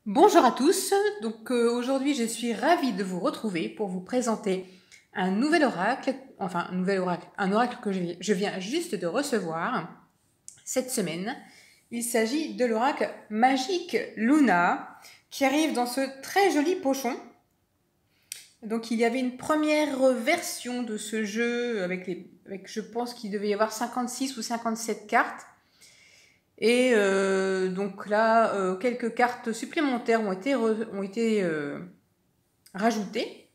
Bonjour à tous, aujourd'hui je suis ravie de vous retrouver pour vous présenter un nouvel oracle, un oracle que je viens juste de recevoir cette semaine. Il s'agit de l'oracle magique Luna qui arrive dans ce très joli pochon. Donc il y avait une première version de ce jeu avec je pense qu'il devait y avoir 56 ou 57 cartes. Et donc là, quelques cartes supplémentaires ont été rajoutées.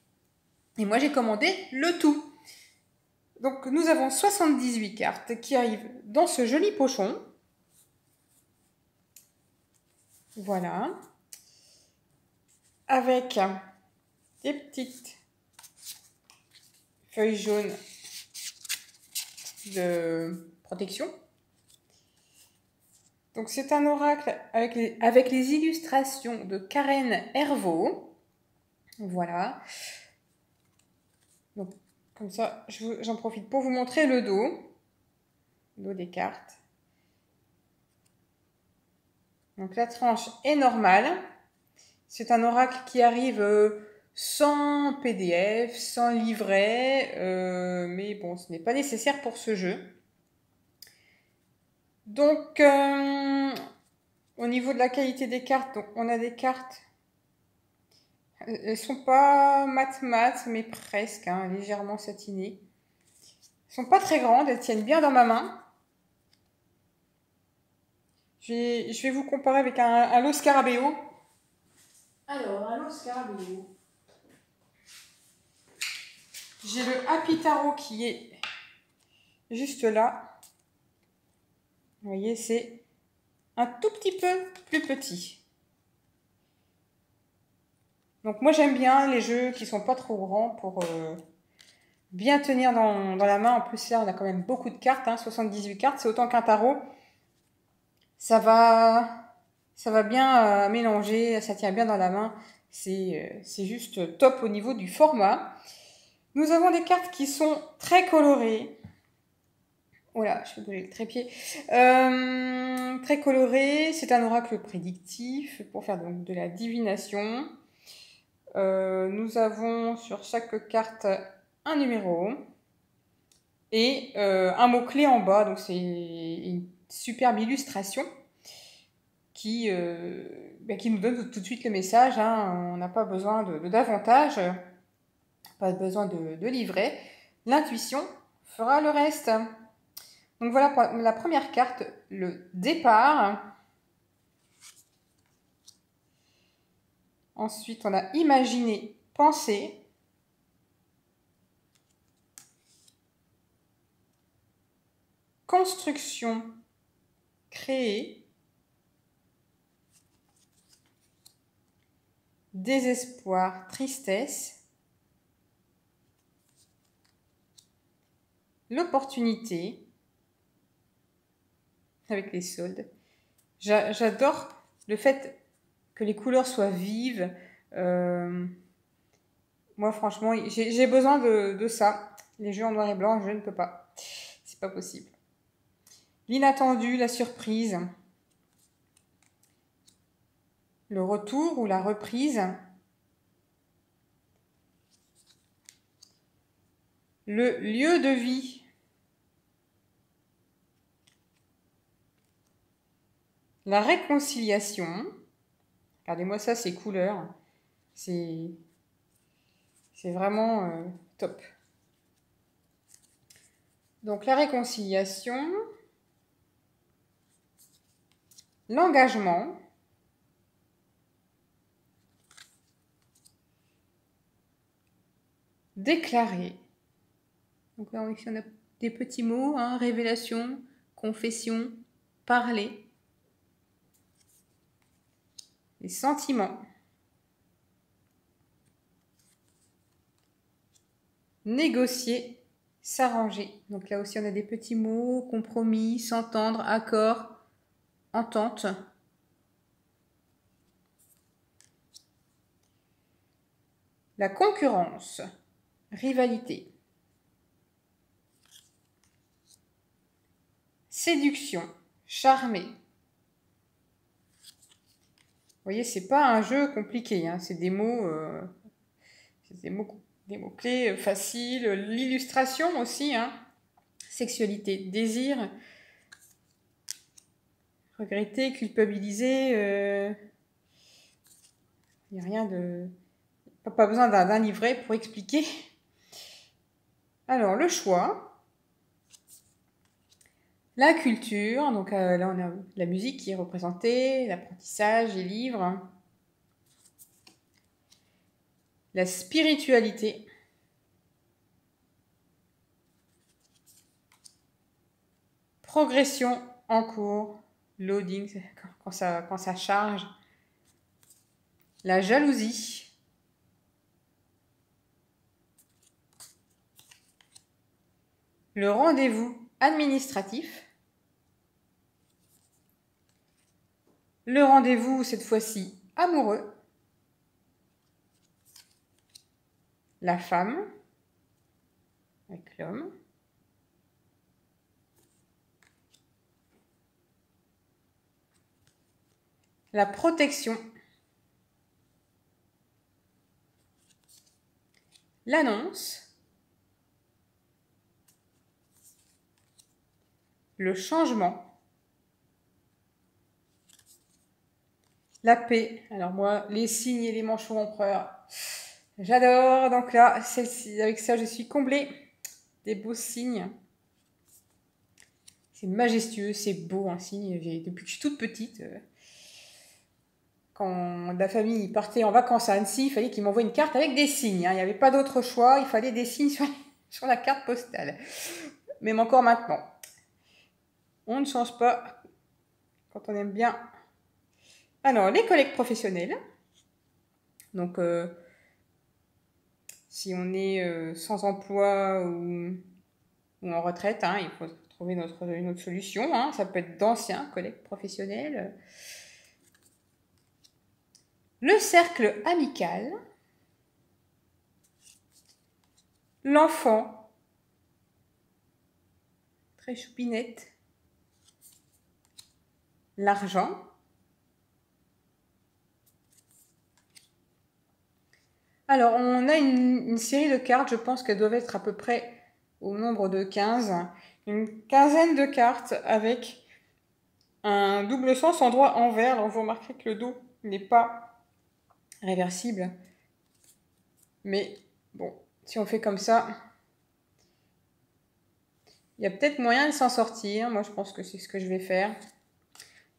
Et moi, j'ai commandé le tout. Donc nous avons 78 cartes qui arrivent dans ce joli pochon. Voilà. Avec des petites feuilles jaunes de protection. Donc c'est un oracle avec les illustrations de Karen Hervaux. Voilà. Donc comme ça, j'en profite pour vous montrer le dos des cartes. Donc la tranche est normale. C'est un oracle qui arrive sans PDF, sans livret, mais bon, ce n'est pas nécessaire pour ce jeu. Donc, au niveau de la qualité des cartes, donc on a des cartes, elles ne sont pas mat, mais presque, hein, légèrement satinées. Elles ne sont pas très grandes, elles tiennent bien dans ma main. Je vais vous comparer avec un lot Scarabeo. Alors, un lot Scarabeo. J'ai le Happy Tarot qui est juste là. Vous voyez, c'est un tout petit peu plus petit. Donc moi j'aime bien les jeux qui sont pas trop grands pour bien tenir dans la main. En plus là on a quand même beaucoup de cartes, hein, 78 cartes, c'est autant qu'un tarot. Ça va bien mélanger, ça tient bien dans la main. C'est juste top au niveau du format. Nous avons des cartes qui sont très colorées. Oh là, je fais bouger le trépied. Très coloré, c'est un oracle prédictif pour faire donc de la divination. Nous avons sur chaque carte un numéro et un mot-clé en bas. Donc c'est une superbe illustration qui nous donne tout de suite le message. Hein. On n'a pas besoin d'avantage, pas besoin de livret. L'intuition fera le reste. Donc voilà pour la première carte, le départ. Ensuite, on a imaginé, pensé. Construction, créer. Désespoir, tristesse. L'opportunité. Avec les soldes. J'adore le fait que les couleurs soient vives. Moi, franchement, j'ai besoin de ça. Les jeux en noir et blanc, je ne peux pas. C'est pas possible. L'inattendu, la surprise. Le retour ou la reprise. Le lieu de vie. La réconciliation. Regardez-moi ça, ces couleurs. C'est vraiment top. Donc la réconciliation. L'engagement. Déclarer. Donc là, ici, on a des petits mots, hein, révélation, confession, parler. Les sentiments. Négocier, s'arranger. Donc là aussi, on a des petits mots, compromis, s'entendre, accord, entente. La concurrence, rivalité. Séduction, charmer. voyez, c'est pas un jeu compliqué, hein, c'est des mots, des mots-clés faciles. L'illustration aussi, hein. Sexualité, désir, regretter, culpabiliser. Il n'y a rien de... Pas besoin d'un livret pour expliquer. Alors, le choix. La culture. Donc là, on a la musique qui est représentée, l'apprentissage, les livres. La spiritualité. Progression en cours. Loading, quand ça charge. La jalousie. Le rendez-vous administratif. Le rendez-vous, cette fois-ci, amoureux. La femme avec l'homme. La protection. L'annonce. Le changement. La paix. Alors moi, les signes et les manchots empereurs, j'adore. Donc là, avec ça, je suis comblée. Des beaux signes. C'est majestueux, c'est beau un signe. Depuis que je suis toute petite, quand la famille partait en vacances à Annecy, il fallait qu'ils m'envoient une carte avec des signes, hein. Il n'y avait pas d'autre choix, il fallait des signes sur la carte postale. Même encore maintenant. On ne change pas quand on aime bien. Alors, les collègues professionnels. Donc, si on est sans emploi ou en retraite, hein, il faut trouver une autre solution, hein. Ça peut être d'anciens collègues professionnels. Le cercle amical. L'enfant. Très choupinette. L'argent. Alors, on a une série de cartes, je pense qu'elles doivent être à peu près au nombre de 15. Une quinzaine de cartes avec un double sens endroit envers. Alors, vous remarquerez que le dos n'est pas réversible. Mais bon, si on fait comme ça, il y a peut-être moyen de s'en sortir. Moi, je pense que c'est ce que je vais faire.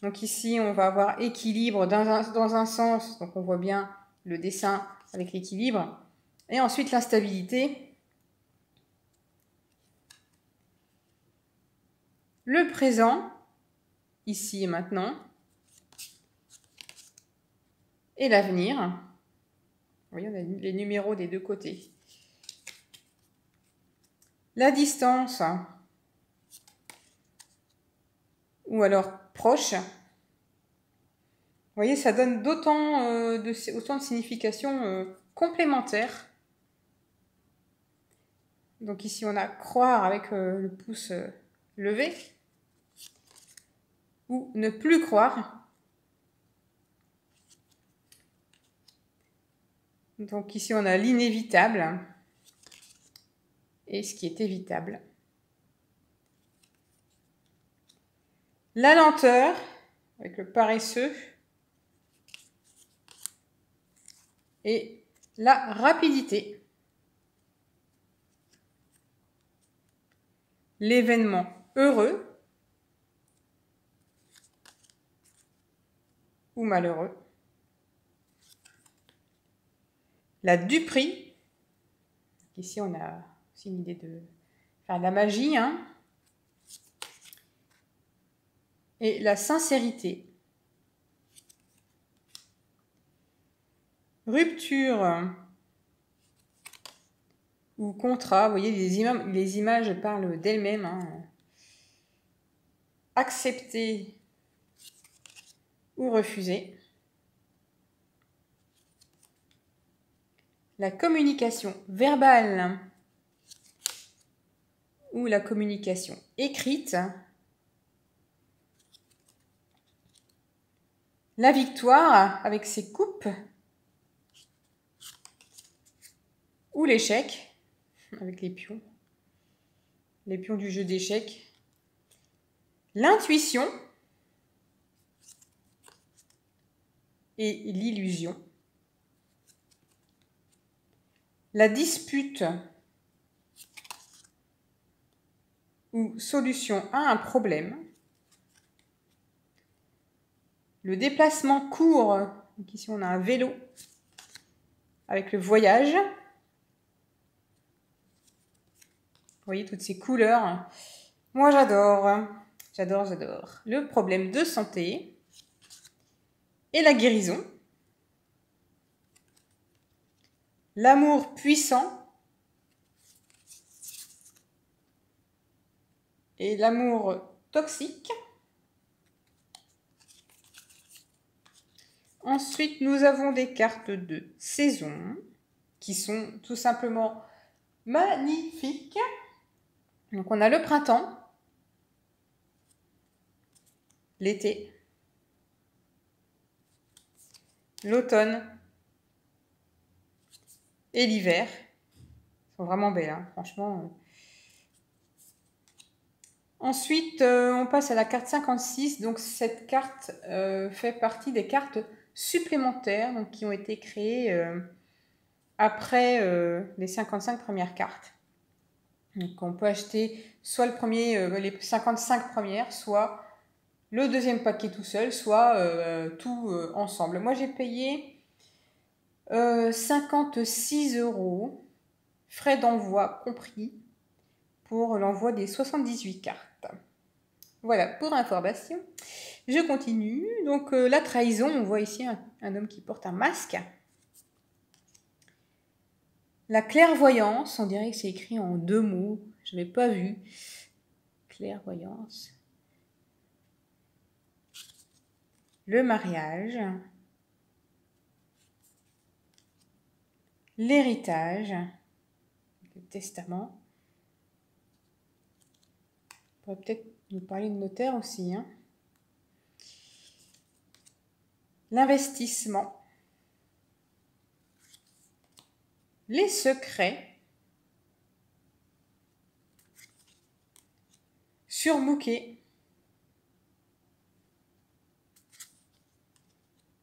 Donc ici, on va avoir équilibre dans un sens. Donc on voit bien le dessin avec l'équilibre. Et ensuite, l'instabilité. Le présent, ici et maintenant. Et l'avenir. Vous voyez, on a les numéros des deux côtés. La distance. Ou alors proche. Vous voyez, ça donne autant de significations complémentaires. Donc ici, on a croire avec le pouce levé. Ou ne plus croire. Donc ici, on a l'inévitable et ce qui est évitable. La lenteur, avec le paresseux. Et la rapidité. L'événement heureux ou malheureux. La duperie. Ici, on a aussi une idée de faire de la magie, hein. Et la sincérité. Rupture ou contrat. Vous voyez, les images parlent d'elles-mêmes, hein. Accepter ou refuser. La communication verbale ou la communication écrite. La victoire avec ses coupes. Ou l'échec avec les pions. Les pions du jeu d'échecs. L'intuition. Et l'illusion. La dispute ou solution à un problème. Le déplacement court, donc ici on a un vélo avec le voyage. Vous voyez toutes ces couleurs. Moi j'adore, j'adore, j'adore. Le problème de santé et la guérison. L'amour puissant et l'amour toxique. Ensuite, nous avons des cartes de saison qui sont tout simplement magnifiques. Donc, on a le printemps, l'été, l'automne et l'hiver. Elles sont vraiment belles, hein, franchement. Ensuite, on passe à la carte 56. Donc, cette carte fait partie des cartes supplémentaires donc, qui ont été créées après les 55 premières cartes. Donc, on peut acheter soit les 55 premières, soit le deuxième paquet tout seul, soit tout ensemble. Moi, j'ai payé 56 €, frais d'envoi compris, pour l'envoi des 78 cartes. Voilà, pour information. Je continue. Donc, la trahison, on voit ici un homme qui porte un masque. La clairvoyance, on dirait que c'est écrit en 2 mots. Je n'avais pas vu. Clairvoyance. Le mariage. L'héritage. Le testament. On pourrait peut-être nous parler de notaire aussi. Hein. L'investissement. Les secrets. Surmooker.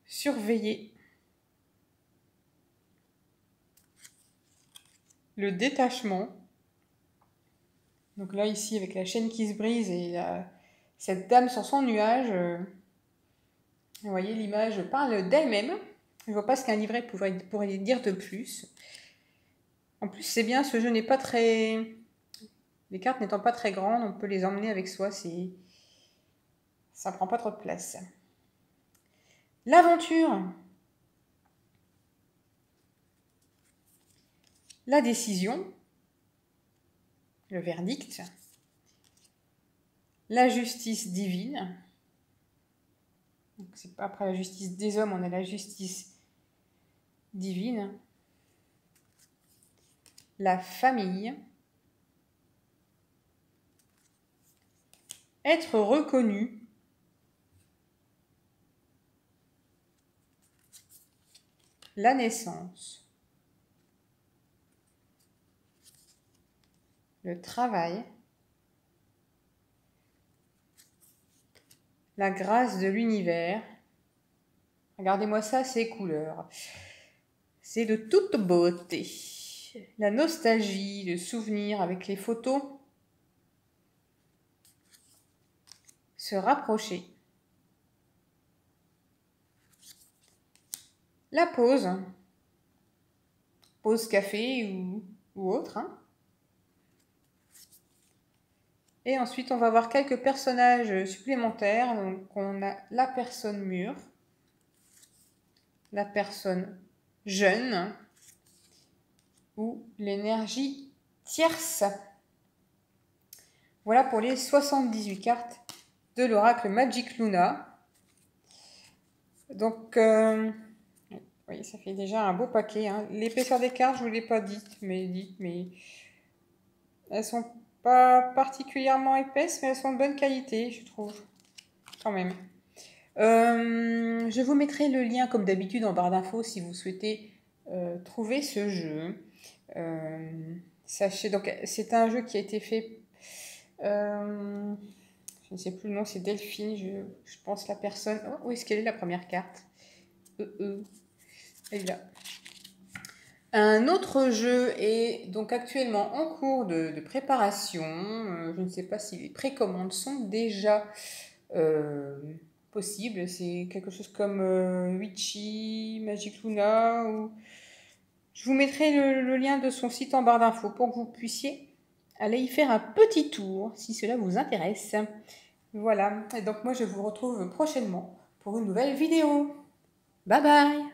Surveiller. Le détachement. Donc là, ici, avec la chaîne qui se brise et cette dame sur son nuage, vous voyez, l'image parle d'elle-même. Je ne vois pas ce qu'un livret pourrait dire de plus. En plus, c'est bien, ce jeu n'est pas très... Les cartes n'étant pas très grandes, on peut les emmener avec soi. Ça ne prend pas trop de place. L'aventure. La décision. Le verdict. La justice divine. Donc, c'est pas après la justice des hommes, on a la justice divine. La famille. Être reconnu. La naissance. Le travail. La grâce de l'univers. Regardez-moi ça, ces couleurs. C'est de toute beauté. La nostalgie, le souvenir avec les photos. Se rapprocher. La pause. Pause café ou autre. Hein. Et ensuite, on va voir quelques personnages supplémentaires. Donc, on a la personne mûre, la personne jeune ou l'énergie tierce. Voilà pour les 78 cartes de l'oracle Magic Luna. Donc, oui, ça fait déjà un beau paquet. Hein. L'épaisseur des cartes, je ne vous l'ai pas dite, mais elles sont pas particulièrement épaisses, mais elles sont de bonne qualité, je trouve, quand même. Je vous mettrai le lien comme d'habitude en barre d'infos si vous souhaitez trouver ce jeu. Sachez, donc c'est un jeu qui a été fait, je ne sais plus le nom, c'est Delphine, je pense la personne. Oh, où est-ce qu'elle est la première carte? Elle est là. Un autre jeu est donc actuellement en cours de préparation. Je ne sais pas si les précommandes sont déjà possibles. C'est quelque chose comme Witchy, Magic Luna. Je vous mettrai le lien de son site en barre d'infos pour que vous puissiez aller y faire un petit tour si cela vous intéresse. Voilà. Et donc moi je vous retrouve prochainement pour une nouvelle vidéo. Bye bye!